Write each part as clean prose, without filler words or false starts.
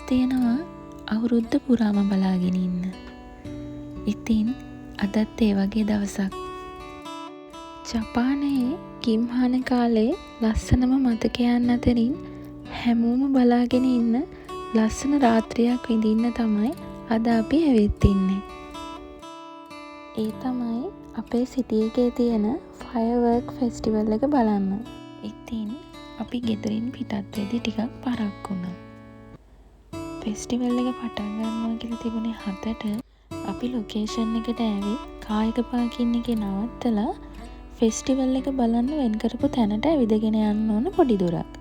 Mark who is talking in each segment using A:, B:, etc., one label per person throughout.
A: තියෙනවා අවුරුද්ද පුරාම බලාගෙන ඉන්න. ඉතින් අදත් ඒ වගේ දවසක්. ජපානයේ කිම්හාන කාලේ ලස්සනම මතකයන් අතරින් හැමෝම බලාගෙන ඉන්න ලස්සන රාත්‍රියක් විඳින්න තමයි අද අපි ඇවිත් ඉන්නේ. ඒ තමයි අපේ සිටි එකේ තියෙන ෆයර්වර්ක් ෆෙස්ටිවල් එක බලන්න. ඉතින් අපි ගෙදරින් පිටත් වෙද්දි ටිකක් පරක් වුණා. ෆෙස්ටිවල් එක පටන් ගන්නවා කියලා තිබුණේ 7ට. අපි ලොකේෂන් එකට ඇවිත් කායක පාකින් එකේ නවත්තලා ෆෙස්ටිවල් එක බලන්න වෙන් කරපු තැනට ඇවිදගෙන යන්න ඕන පොඩි දුරක්.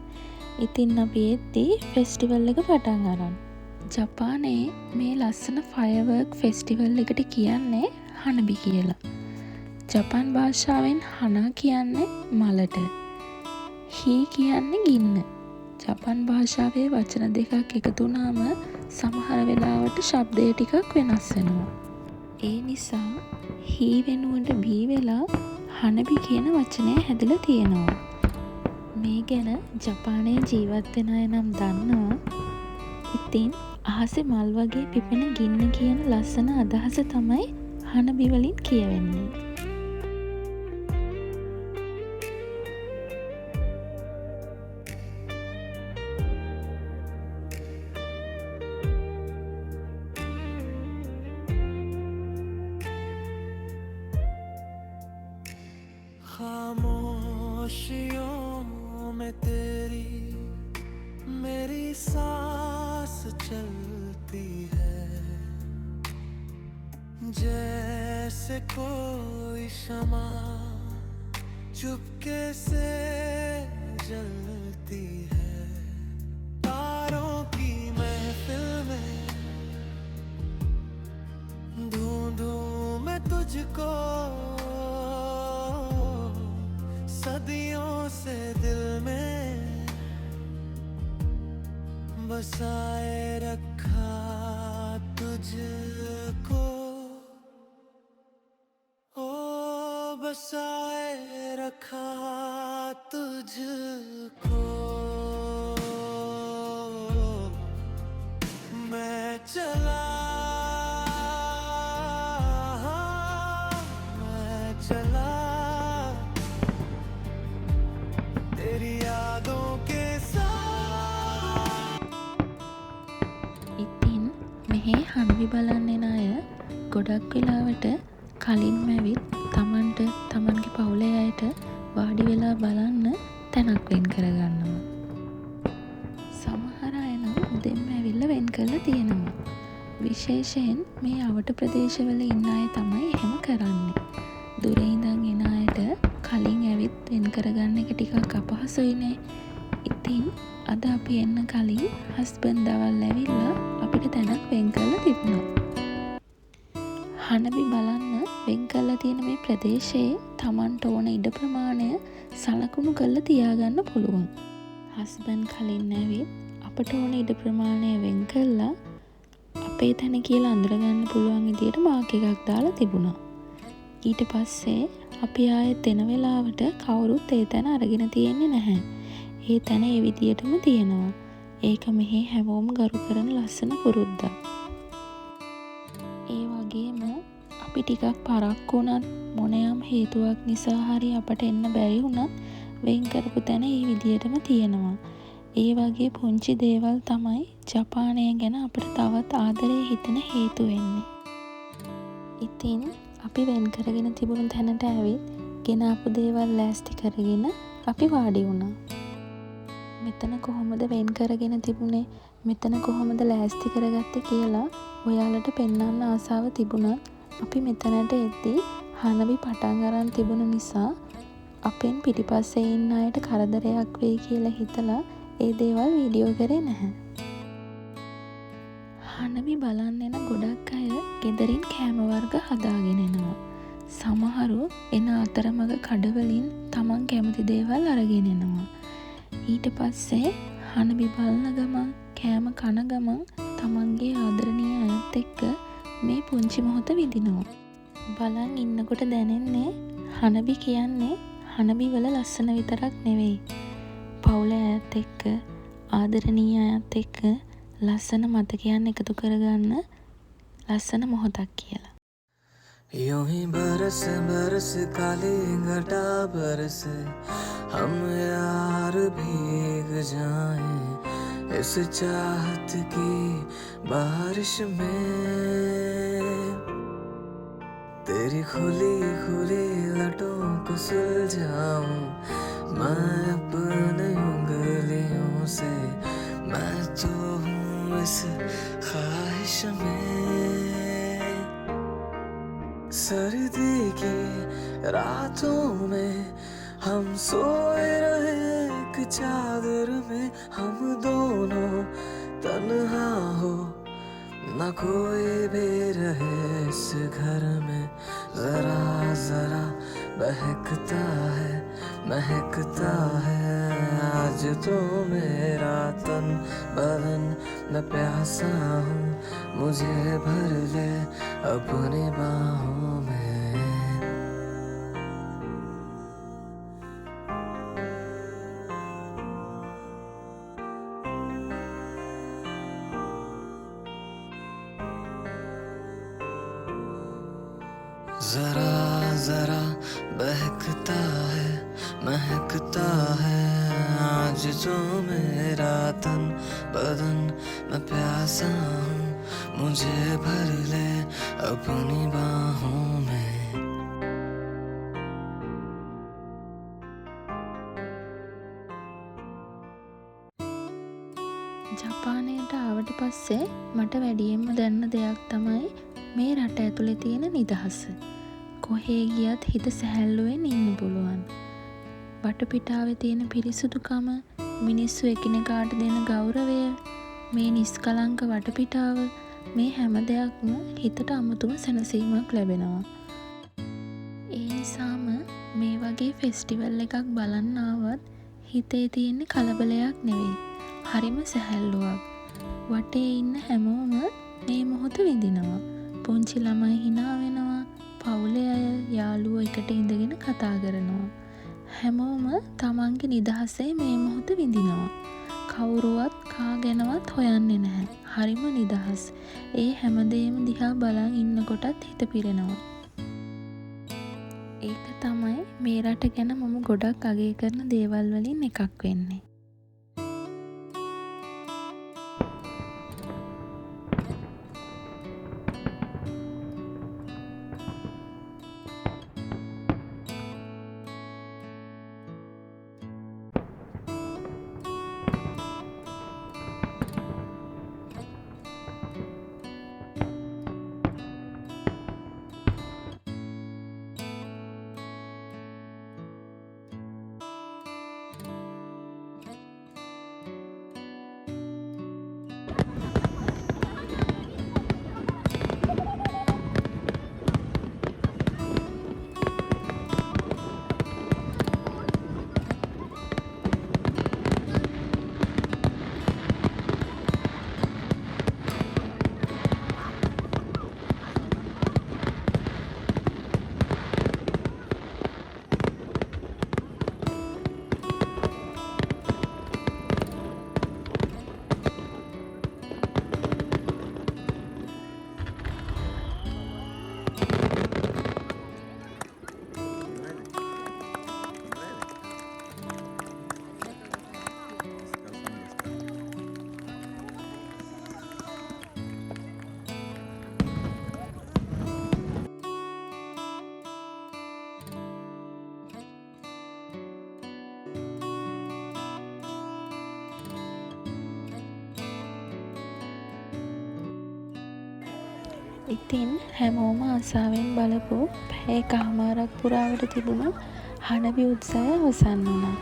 A: ඉතින් අපි එද්දී ෆෙස්ටිවල් එක පටන් අරන්. ජපානයේ මේ ලස්සන ෆයර්වර්ක් ෆෙස්ටිවල් එකට කියන්නේ හනබි කියලා. ජපාන් භාෂාවෙන් හනා කියන්නේ මලට. හී කියන්නේ ගින්න. ජපාන් භාෂාවේ වචන දෙකක් එකතු වුණාම සමහර වෙලාවට ශබ්දය ටිකක් වෙනස් වෙනවා. ඒ නිසා හී වෙනුවට බී වෙලා හනබි කියන වචනය හැදලා තියෙනවා. මේ ගැන ජපානයේ ජීවත් වෙන අය නම් දන්නවා. ඉතින් අහසේ මල් වගේ පිපෙන ගින්න කියන ලස්සන අදහස තමයි හනබි වලින් කියවෙන්නේ.
B: खामोशियों में तेरी मेरी सांस चलती है, जैसे कोई शमा चुपके से जलती है. तारों की महफिल में ढूंढूं मैं तुझको, सदियों से दिल में बसाए रखा तुझको, ओ बसाए रखा तुझको. मैं चला तेरी यादों के साथ.
A: ඉතින් මෙහි හනබි බලන්න එන අය ගොඩක් වෙලාවට කලින්ම ඇවිත් තමන්ගේ පවුලේ අයට වාඩි වෙලා බලන්න තැනක් වෙන් කරගන්නවා. සමහර අය නම් උදෙන්ම ඇවිල්ලා වෙන් කරලා තියෙනවා. විශේෂයෙන් මේ අවට ප්‍රදේශවල ඉන්න අය තමයි එහෙම කරන්නේ. දුරේ ඉඳන් එන අයට කලින් ඇවිත් වෙන් කරගන්න එක ටිකක් අපහසුයිනේ. ඉතින් අද අපි එන්න කලින් හස්බන්ඩ් දවල් ඇවිල්ලා අපිට තැනක් වෙන් කරලා තිබුණා. හනබි බලන්න වෙන් කරලා තියෙන මේ ප්‍රදේශයේ Tamanට ඕන ඉඩ ප්‍රමාණය සලකුණු කරලා තියාගන්න පුළුවන්. හස්බන්ඩ් කලින් ඇවිත් අපට ඕන ඉඩ ප්‍රමාණය වෙන් කරලා අපේ තැන කියලා අඳුරගන්න පුළුවන් විදියට මාක් එකක් දාලා තිබුණා. ඊට පස්සේ අපි ආයෙත් එන වෙලාවට කවුරුත් ඒ තැන අරගෙන තියෙන්නේ නැහැ. ඒ තැන ඒ විදියටම තියෙනවා. ඒක මෙහි හැමෝම ගරු කරන ලස්සන පුරුද්දක්. ඒ වගේම අපි ටිකක් පරක්කු වුණත් මොනෑම් හේතුවක් නිසා හරි අපට එන්න බැරි වුණත් වෙන් කරපු තැන ඒ විදියටම තියෙනවා. ඒ වගේ පුංචි දේවල් තමයි ජපානය ගැන අපට තවත් ආදරේ හිතෙන හේතු වෙන්නේ. ඉතින් අපි වෙන් කරගෙන තිබුණු තැනට ඇවිත් ගෙනාපු දේවල් ලෑස්ති කරගෙන අපි වාඩි වුණා. මෙතන කොහොමද වෙන් කරගෙන තිබුණේ, මෙතන කොහොමද ලෑස්ති කරගත්තේ කියලා ඔයාලට පෙන්වන්න ආසාව තිබුණත් අපි මෙතනට එද්දී හනබි පටන් අරන් තිබුණ නිසා අපෙන් පිටිපස්සේ ඉන්න අයට කරදරයක් වෙයි කියලා හිතලා ඒ දේවල් වීඩියෝ කරේ නැහැ. හනබි බලන්න එන ගොඩක් අය ගෙදරින් කෑම වර්ග හදාගෙන එනවා. සමහරු එන අතරමඟ කඩවලින් තමන් කැමති දේවල් අරගෙන එනවා. ඊට පස්සේ හනබි බලන ගමන් කෑම කන ගමන් තමන්ගේ ආදරණීය අයත් එක්ක මේ පුංචි මොහොත විඳිනවා. බලන් ඉන්නකොට දැනෙන්නේ හනබි කියන්නේ හනබි වල ලස්සන විතරක් නෙවෙයි. පවුල අයත් එක්ක, ආදරණීය අයත් එක්ක ලස්සන මතකයන් එකතු කරගන්න ලස්සන මොහොතක් කියලා.
B: यूं ही बरस बरस काली घटा बरसे हम यार भीग जाएं इस चाहत की बारिश में तेरी खुली खुली लटों को सुलझाऊं मैं अपने उंगलियों से मैं तो हूँ इस ख्वाहिश में सर्दी की रातों में हम सोए रहे एक चादर में हम दोनों तन्हा हो न कोई भी रहे इस घर में जरा जरा महकता है आज तो मेरा तन बदन मैं प्यासा हूँ मुझे भर ले अपनी बाहों में जरा जरा महकता है आज जो मेरा तन बदन मैं प्यासा हूँ मुझे भर ले अपनी बाहों में
A: ජපානයට ආවට පස්සේ මට වැඩියෙන්ම දැනෙන දෙයක් තමයි මේ රට ඇතුලේ තියෙන නිදහස. කොහේ ගියත් හිත සැහැල්ලුවෙන් ඉන්න පුළුවන්. වටපිටාවේ තියෙන පිරිසුදුකම, මිනිස්සු එකිනෙකාට දෙන ගෞරවය, මේ නිස්කලංක වටපිටාව, මේ හැම දෙයක්ම හිතට අමුතුම සැනසීමක් ලැබෙනවා. ඒ නිසාම මේ වගේ ෆෙස්ටිවල් එකක් බලන්න ආවත් හිතේ තියෙන කලබලයක් නෙවෙයි. හරිම සැහැල්ලුවක්. වටේ ඉන්න හැමෝම මේ මොහොත විඳිනවා. පුංචි ළමයි hina වෙනවා. පවුලේ අය යාළුවෝ එකට ඉඳගෙන කතා කරනවා. හැමෝම තමන්ගේ නිදහසේ මේ මොහොත විඳිනවා. කවුරුවත් කාගෙනවත් හොයන්නේ නැහැ. හරිම නිදහස්. ඒ හැමදේම දිහා බලන් ඉන්නකොටත් හිත පිරෙනවා. ඒක තමයි මේ රට ගැන මම ගොඩක් අගය කරන දේවල් වලින් එකක් වෙන්නේ. ඉතින් හැමෝම ආසාවෙන් බලපු පැය කහමාරක් පුරාවට තිබුණු හනවි උත්සවය අවසන් වුණා.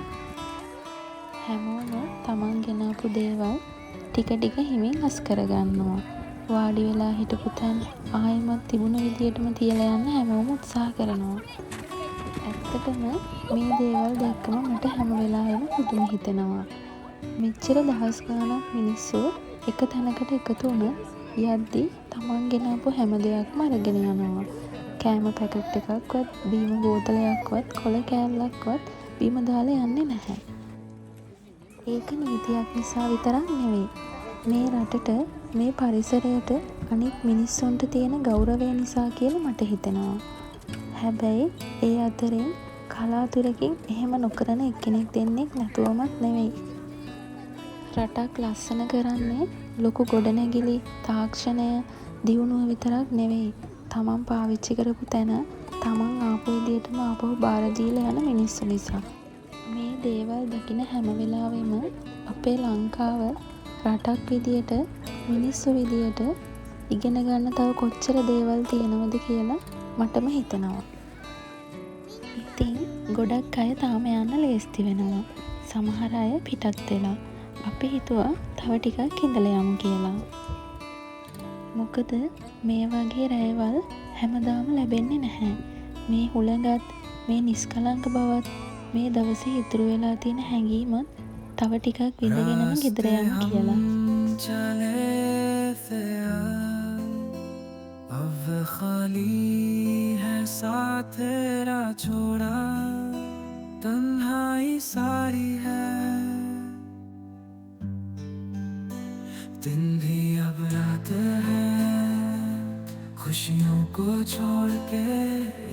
A: හැමෝම තමන් ගෙනාපු දේවල් ටික ටික හිමින් අස් කරගන්නවා. වාඩි වෙලා හිටපු තැන් ආයෙමත් තිබුණ විදියටම තියලා යන්න හැමෝම උත්සාහ කරනවා. ඇත්තටම මේ දේවල් දැක්කම මට හැම වෙලාවෙම පුදුම හිතෙනවා. මෙච්චර දහස් ගාණක් මිනිස්සු එක තැනකට එකතු වුණ යද්දි තමන් ගෙනාපු හැම දෙයක්ම අරගෙන යනවා. කෑම පැකට් එකක්වත්, බීම බෝතලයක්වත්, කොළ කෑල්ලක්වත් බීම දාලා යන්නේ නැහැ. ඒක නීතියක් නිසා විතරක් නෙවෙයි. මේ රටට මේ පරිසරයට අනිත් මිනිස්සුන්ට තියෙන ගෞරවය නිසා කියලා මට හිතෙනවා. හැබැයි ඒ අතරින් කලාතුරකින් එහෙම නොකරන එක්කෙනෙක් දෙන්නෙක් නැතුවමත් නෙවෙයි. රටක් ලස්සන කරන්නේ ලොකු ගොඩනැගිලි තාක්ෂණය දියුණුව විතරක් නෙවෙයි. තමන් පාවිච්චි කරපු තැන තමන් ආපු විදියටම ආපහු බාර දීලා යන මිනිස්සු නිසා. මේ දේවල් දකින හැම වෙලාවෙම අපේ ලංකාව රටක් විදියට මිනිස්සු විදියට ඉගෙන ගන්න තව කොච්චර දේවල් තියෙනවද කියලා මටම හිතෙනවා. ඉතින් ගොඩක් අය තාම යන්න ලේස්ති වෙනවා. සමහර අය පිටත් වෙලා. අපි හිතුවා තව ටිකක් ඉඳලා යමු කියලා. මොකද මේ වගේ රැයවල් හැමදාම ලැබෙන්නේ නැහැ. මේ හුළඟත් මේ නිස්කලංක බවත් මේ දවසේ ඉතුරු වෙලා තියෙන හැඟීමත් තව ටිකක් විඳගෙනම ගෙදර යමු කියලා.
B: अब खाली है साथ तेरा छोड़ा तन्हाई सारी है दिन भी अब रात है खुशियों को छोड़ के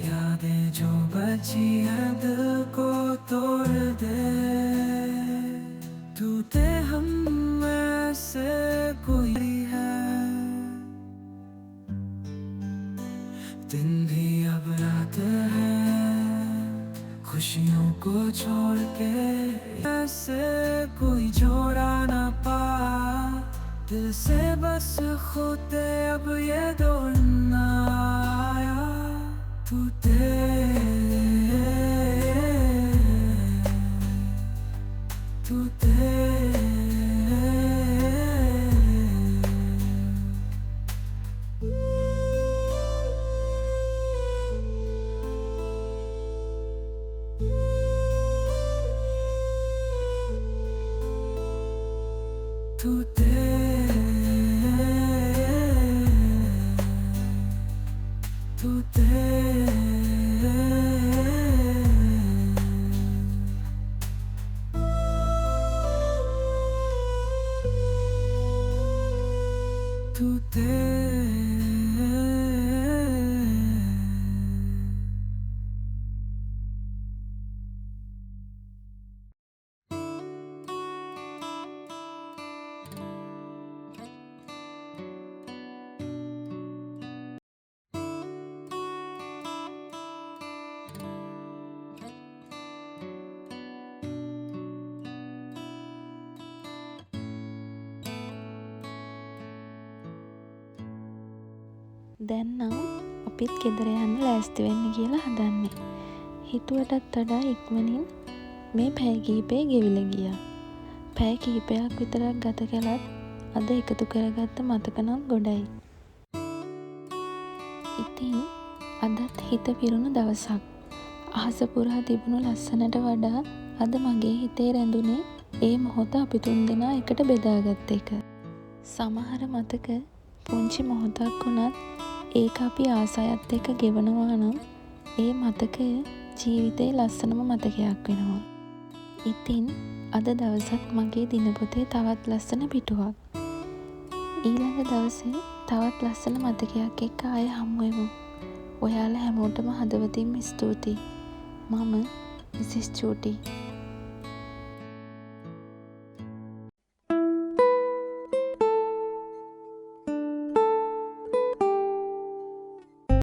B: यादें जो बची है दिल को तोड़ दे टूटे हम ऐसे कोई दिन भी अब रात है खुशियों को छोड़ के ऐसे कोई जोड़ा ना पा दिल से बस खुद अब ये दौड़ना आया
A: දැන් නම් අපිත් ගෙදර යන්න ලෑස්ති වෙන්න කියලා හදන්නේ. හිතුවටත් වඩා ඉක්මනින් මේ පැය කීපේ ගෙවිලා ගියා. පැය කීපයක් විතරක් ගත කළත් අද එකතු කරගත්ත මතක නම් ගොඩයි. ඉතින් අදත් හිත පිරුණු දවසක්. අහස පුරා තිබුණු ලස්සනට වඩා අද මගේ හිතේ රැඳුනේ ඒ මොහොත අපි තුන්දෙනා එකට බෙදාගත්ත එක. සමහර මතක පුංචි මොහොතක් වුණත් ඒක අපි ආසයත් එක්ක ගෙවනවා නම් ඒ මතකය ජීවිතේ ලස්සනම මතකයක් වෙනවා. ඉතින් අද දවසත් මගේ දිනපොතේ තවත් ලස්සන පිටුවක්. ඊළඟ දවසේ තවත් ලස්සන මතකයක් එක්ක ආයෙ හමු වෙමු. ඔයාලා හැමෝටම හදවතින්ම ස්තුතියි. මම මිසස් චූටි.